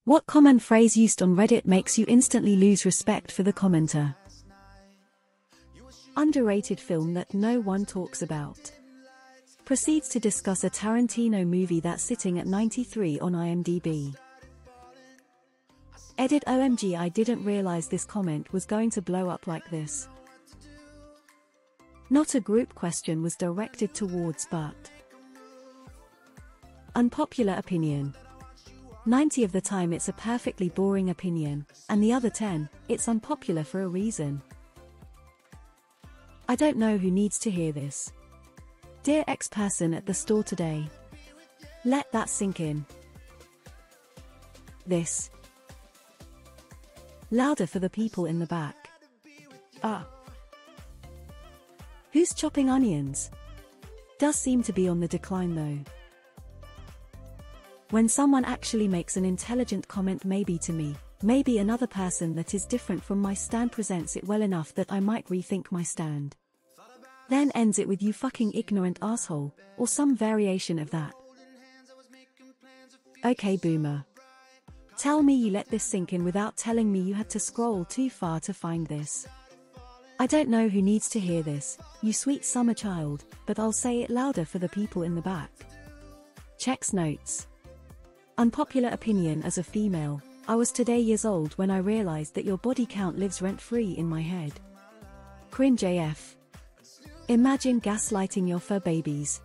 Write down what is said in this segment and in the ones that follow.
What common phrase used on Reddit makes you instantly lose respect for the commenter? Underrated film that no one talks about. Proceeds to discuss a Tarantino movie that's sitting at 93 on IMDb. Edit OMG, I didn't realize this comment was going to blow up like this. Not a group question was directed towards, but unpopular opinion. 90 of the time it's a perfectly boring opinion, and the other 10, it's unpopular for a reason. I don't know who needs to hear this. Dear ex-person at the store today. Let that sink in. This. Louder for the people in the back. Who's chopping onions? Does seem to be on the decline though. When someone actually makes an intelligent comment, maybe to me, maybe another person that is different from my stand, presents it well enough that I might rethink my stand. Then ends it with "you fucking ignorant asshole," or some variation of that. Okay boomer. Tell me you let this sink in without telling me you had to scroll too far to find this. I don't know who needs to hear this, you sweet summer child, but I'll say it louder for the people in the back. Checks notes. Unpopular opinion. As a female, I was today years old when I realized that your body count lives rent-free in my head. Cringe AF. Imagine gaslighting your fur babies.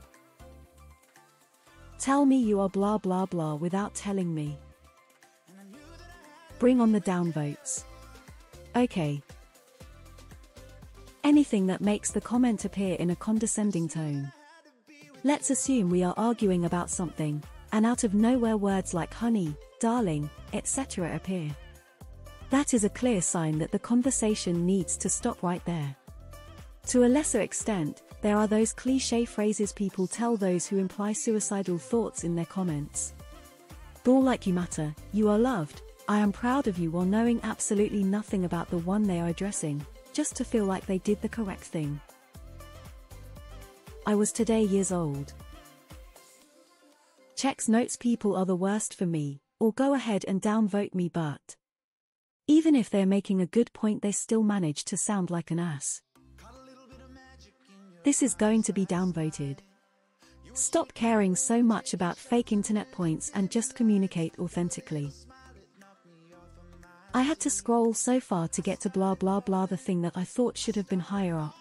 Tell me you are blah blah blah without telling me. Bring on the downvotes. Okay. Anything that makes the comment appear in a condescending tone. Let's assume we are arguing about something, and out of nowhere words like honey, darling, etc. appear. That is a clear sign that the conversation needs to stop right there. To a lesser extent, there are those cliché phrases people tell those who imply suicidal thoughts in their comments. Ball like you matter, you are loved, I am proud of you, while knowing absolutely nothing about the one they are addressing, just to feel like they did the correct thing. I was today years old. Checks notes. People are the worst for me, or go ahead and downvote me, but even if they're making a good point they still manage to sound like an ass. This is going to be downvoted. Stop caring so much about fake internet points and just communicate authentically. I had to scroll so far to get to blah blah blah, the thing that I thought should have been higher up.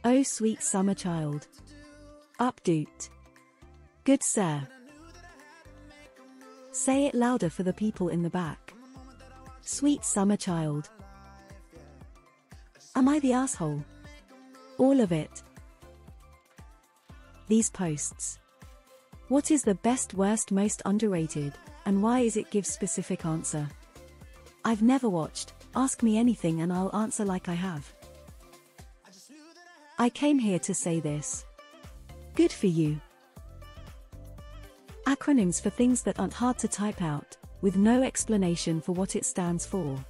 Oh sweet summer child. Updoot. Good sir. Say it louder for the people in the back. Sweet summer child. Am I the asshole? All of it. These posts. What is the best, worst, most underrated, and why is it? Give specific answer. I've never watched, ask me anything and I'll answer like I have. I came here to say this. Good for you. Acronyms for things that aren't hard to type out, with no explanation for what it stands for.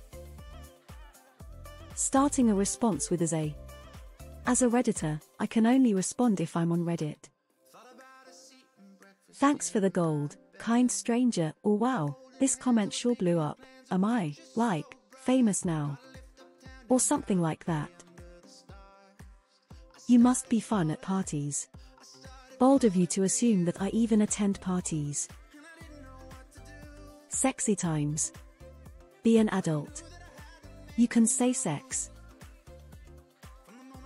Starting a response with As a Redditor, I can only respond if I'm on Reddit. Thanks for the gold, kind stranger, or wow, this comment sure blew up, am I, like, famous now? Or something like that. You must be fun at parties. Bold of you to assume that I even attend parties. Sexy times. Be an adult. You can say sex.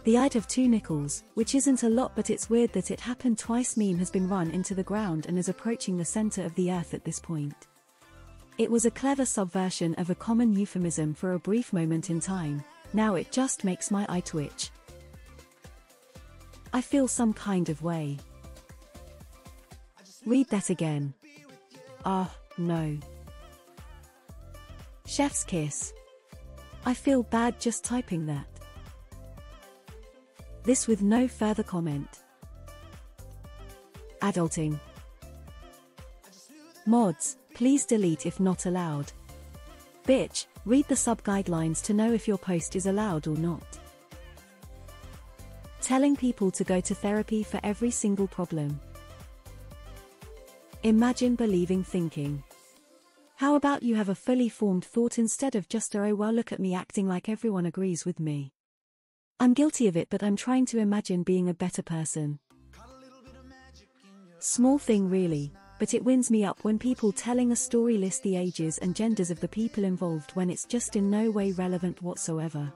The I'd have 2 nickels, which isn't a lot but it's weird that it happened twice. Meme has been run into the ground and is approaching the center of the earth at this point. It was a clever subversion of a common euphemism for a brief moment in time, now it just makes my eye twitch. I feel some kind of way. Read that again. No. Chef's kiss. I feel bad just typing that. This with no further comment. Adulting. Mods, please delete if not allowed. Bitch, read the sub-guidelines to know if your post is allowed or not. Telling people to go to therapy for every single problem. Imagine believing thinking. How about you have a fully formed thought instead of just a oh well look at me acting like everyone agrees with me. I'm guilty of it, but I'm trying to imagine being a better person. Small thing really, but it winds me up when people telling a story list the ages and genders of the people involved when it's just in no way relevant whatsoever.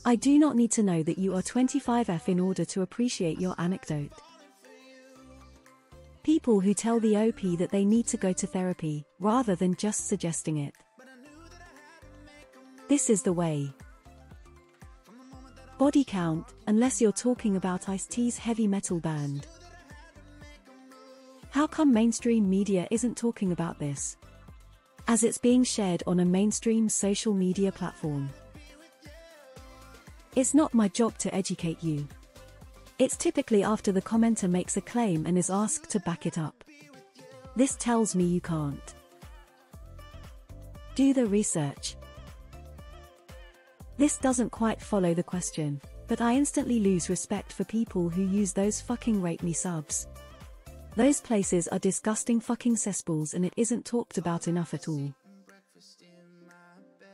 I do not need to know that you are 25F in order to appreciate your anecdote. People who tell the OP that they need to go to therapy, rather than just suggesting it. This is the way. Body count, unless you're talking about Ice-T's heavy metal band. How come mainstream media isn't talking about this? As it's being shared on a mainstream social media platform. It's not my job to educate you. It's typically after the commenter makes a claim and is asked to back it up. This tells me you can't do the research. This doesn't quite follow the question, but I instantly lose respect for people who use those fucking rate me subs. Those places are disgusting fucking cesspools and it isn't talked about enough at all.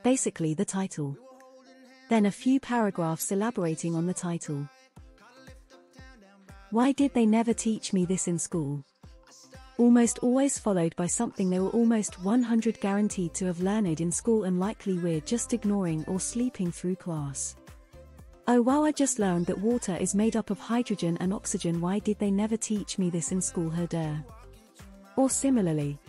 Basically the title. Then a few paragraphs elaborating on the title. Why did they never teach me this in school? Almost always followed by something they were almost 100 guaranteed to have learned in school and likely we're just ignoring or sleeping through class. Oh wow, I just learned that water is made up of hydrogen and oxygen. Why did they never teach me this in school? Herder. Or similarly.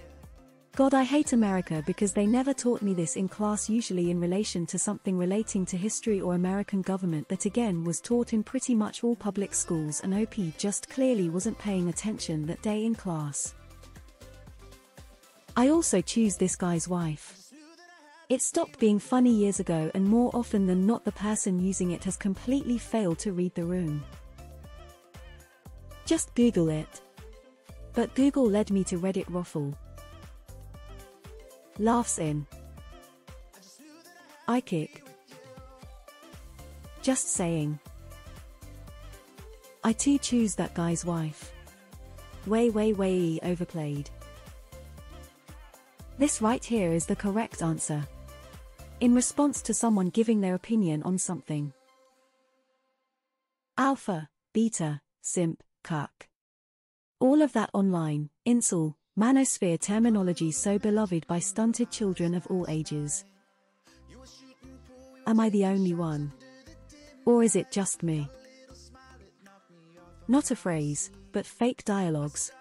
God, I hate America because they never taught me this in class, usually in relation to something relating to history or American government that again was taught in pretty much all public schools, and OP just clearly wasn't paying attention that day in class. I also choose this guy's wife. It stopped being funny years ago, and more often than not the person using it has completely failed to read the room. Just Google it. But Google led me to Reddit Roffle. Laughs in. I kick. Just saying. I too choose that guy's wife. Way overplayed. This right here is the correct answer. In response to someone giving their opinion on something. Alpha, beta, simp, cuck. All of that online, incel, manosphere terminology so beloved by stunted children of all ages. Am I the only one? Or is it just me? Not a phrase, but fake dialogues.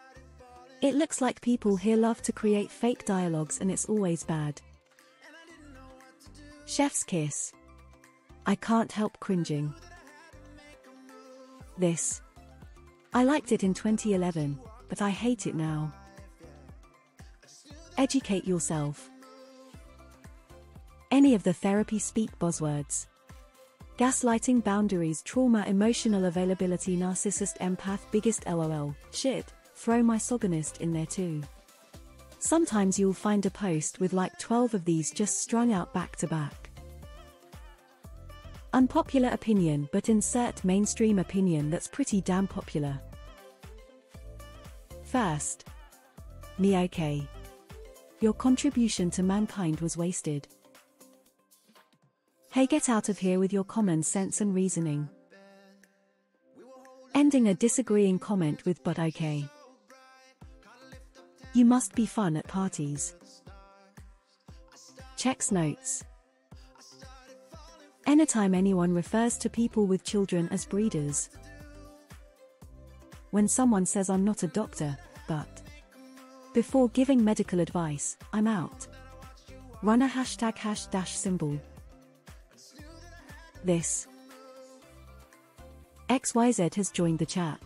It looks like people here love to create fake dialogues and it's always bad. Chef's kiss. I can't help cringing. This. I liked it in 2011, but I hate it now. Educate yourself. Any of the therapy speak buzzwords. Gaslighting, boundaries, trauma, emotional availability, narcissist, empath, biggest LOL, shit, throw misogynist in there too. Sometimes you'll find a post with like 12 of these just strung out back to back. Unpopular opinion, but insert mainstream opinion that's pretty damn popular. First. Me okay. Your contribution to mankind was wasted. Hey, get out of here with your common sense and reasoning. Ending a disagreeing comment with but okay. You must be fun at parties. Checks notes. Anytime anyone refers to people with children as breeders. When someone says I'm not a doctor, but. Before giving medical advice, I'm out. Run a ## symbol. This. XYZ has joined the chat.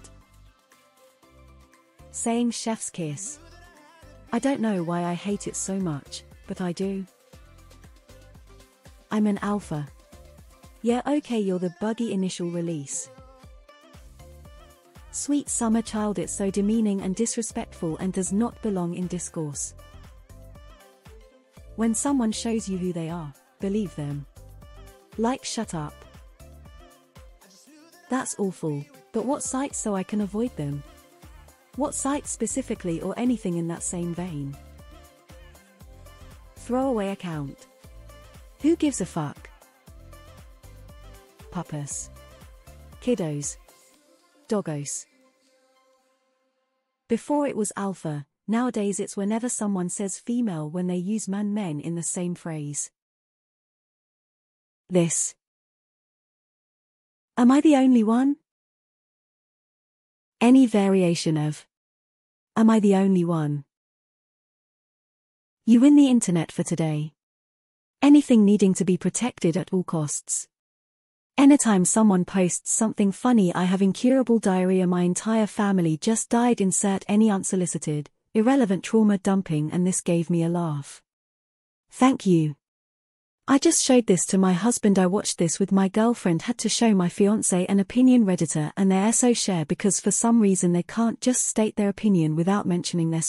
Saying chef's kiss. I don't know why I hate it so much, but I do. I'm an alpha. Yeah, okay, you're the buggy initial release. Sweet summer child, it's so demeaning and disrespectful and does not belong in discourse. When someone shows you who they are, believe them. Like, shut up. That's awful, but what sites so I can avoid them? What sites specifically, or anything in that same vein? Throwaway account. Who gives a fuck? Puppus. Kiddos. Doggos. Before it was alpha, nowadays it's whenever someone says female when they use men in the same phrase. This. Am I the only one? Any variation of. Am I the only one? You win the internet for today. Anything needing to be protected at all costs. Anytime someone posts something funny, I have incurable diarrhea, my entire family just died, insert any unsolicited, irrelevant trauma dumping, and this gave me a laugh. Thank you. I just showed this to my husband. I watched this with my girlfriend, had to show my fiancé an opinion Redditor and their SO share because for some reason they can't just state their opinion without mentioning their